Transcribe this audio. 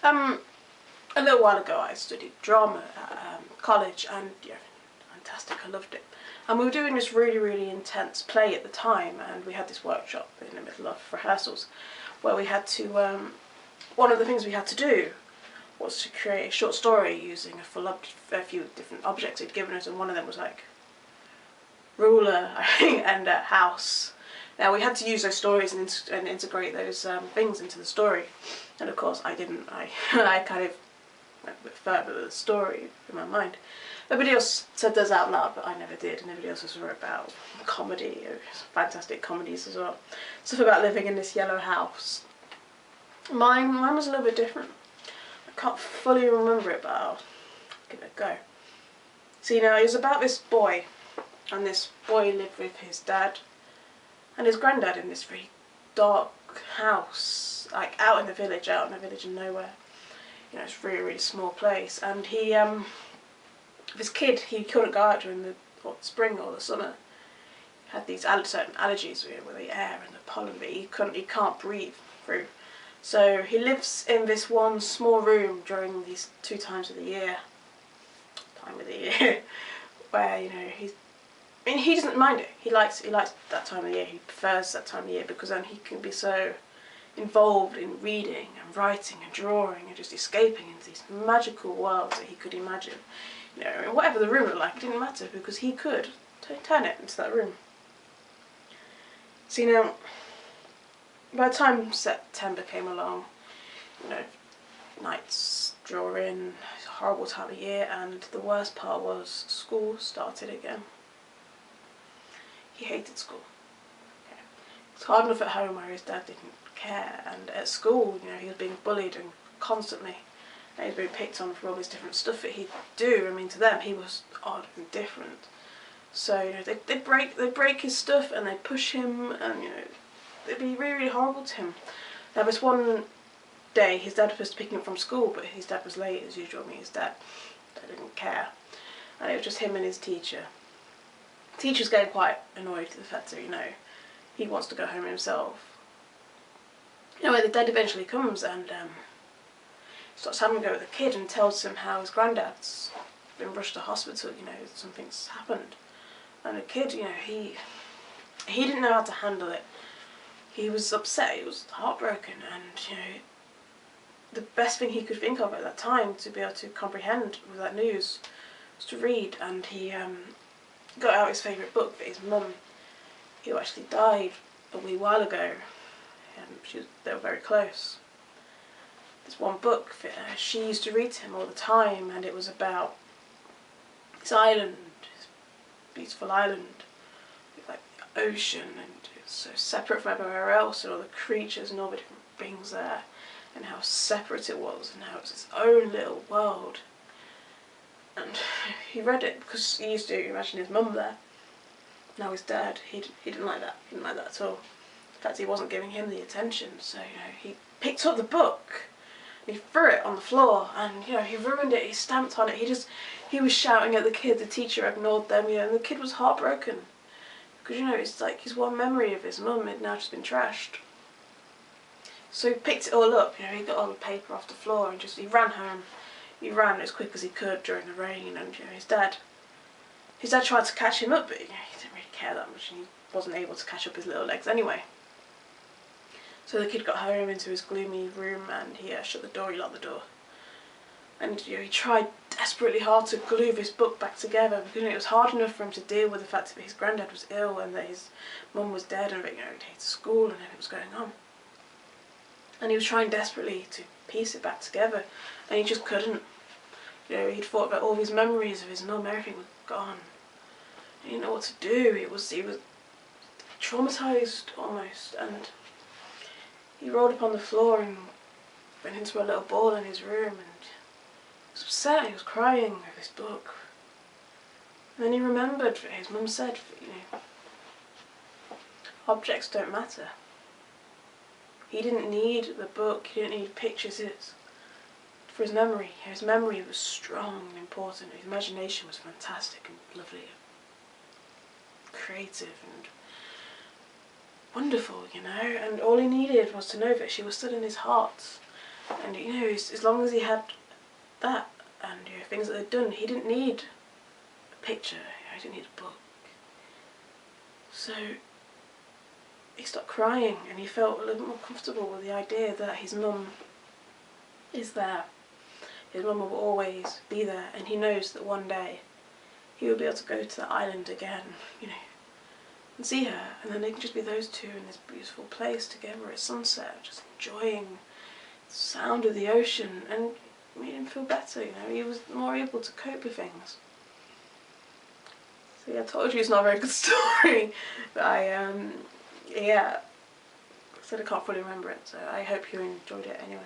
A little while ago I studied drama at college, and yeah, fantastic, I loved it. And we were doing this really intense play at the time, and we had this workshop in the middle of rehearsals where we had to, one of the things we had to do was to create a short story using a few different objects they'd given us, and one of them was like ruler, I think, and a house. Now we had to use those stories and integrate those things into the story, and of course I didn't. I kind of went a bit further with the story in my mind. Nobody else said those out loud, but I never did, and nobody else was wrote about comedy, fantastic comedies as well. Stuff about living in this yellow house. Mine was a little bit different. I can't fully remember it, but I'll give it a go. See, now it was about this boy, and this boy lived with his dad and his granddad in this really dark house, like out in the village in nowhere. You know, it's a really small place, and he, this kid, he couldn't go out during the spring or the summer. He had these certain allergies with the air and the pollen that he can't breathe through. So he lives in this one small room during these two times of the year, where, you know, he doesn't mind it. He likes that time of the year. He prefers that time of year because then he can be so involved in reading and writing and drawing and just escaping into these magical worlds that he could imagine. You know, whatever the room looked like, it didn't matter because he could turn it into that room. So, you know, by the time September came along, you know, nights draw in, it's a horrible time of year, and the worst part was school started again. He hated school. Okay. It's hard enough at home where his dad didn't care, and at school, you know, he was being bullied and constantly, and he was being picked on for all this different stuff that he'd do. I mean, to them, he was odd and different. So, you know, they'd break his stuff and they'd push him, and, you know, they'd be really horrible to him. Now, this one day, his dad was supposed to pick him up from school, but his dad was late as usual. I mean, his dad didn't care, and it was just him and his teacher. The teacher's getting quite annoyed to the fact that, you know, he wants to go home himself. Anyway, the dad eventually comes and starts having a go at the kid and tells him how his granddad's been rushed to hospital, you know, something's happened. And the kid, you know, he didn't know how to handle it. He was upset, he was heartbroken, and, you know, the best thing he could think of at that time to be able to comprehend with that news was to read, and he got out his favourite book for his mum, who actually died a wee while ago, and they were very close. There's one book that she used to read to him all the time, and it was about this island, this beautiful island, with like the ocean, and it's so separate from everywhere else, and all the creatures and all the different things there, and how separate it was, and how it was its own little world. And he read it because he used to imagine his mum there. Now his dad, he didn't like that. He didn't like that at all. In fact, he wasn't giving him the attention. So, you know, he picked up the book and he threw it on the floor, and, you know, he ruined it. He stamped on it. He was shouting at the kid. The teacher ignored them, you know, and the kid was heartbroken because, you know, it's like his one memory of his mum had now just been trashed. So he picked it all up. You know, he got all the paper off the floor and he ran home. He ran as quick as he could during the rain, and, you know, his dad tried to catch him up, but, you know, he didn't really care that much, and he wasn't able to catch up his little legs anyway. So the kid got home into his gloomy room, and he shut the door, he locked the door. And, you know, he tried desperately hard to glue this book back together, because, you know, it was hard enough for him to deal with the fact that his granddad was ill and that his mum was dead, and that, you know, he'd hated school and everything was going on. And he was trying desperately to piece it back together, and he just couldn't. You know, he'd thought about all these memories of his mum, everything was gone. He didn't know what to do. He was traumatised almost, and he rolled up on the floor and went into a little ball in his room, and he was upset. He was crying over this book. And then he remembered that his mum said, you know, objects don't matter. He didn't need the book. He didn't need pictures. For his memory. His memory was strong and important. His imagination was fantastic and lovely, creative and wonderful, you know. And all he needed was to know that she was still in his heart, And you know, as long as he had that and you know, things that they'd done, he didn't need a picture, you know, he didn't need a book. So he stopped crying and he felt a little bit more comfortable with the idea that his mum is there. His mum will always be there, and he knows that one day he will be able to go to the island again, you know, and see her, and then they can just be those two in this beautiful place together at sunset, just enjoying the sound of the ocean, and it made him feel better, you know, he was more able to cope with things. So yeah, I told you it's not a very good story, but yeah, I said I can't fully remember it, so I hope you enjoyed it anyway.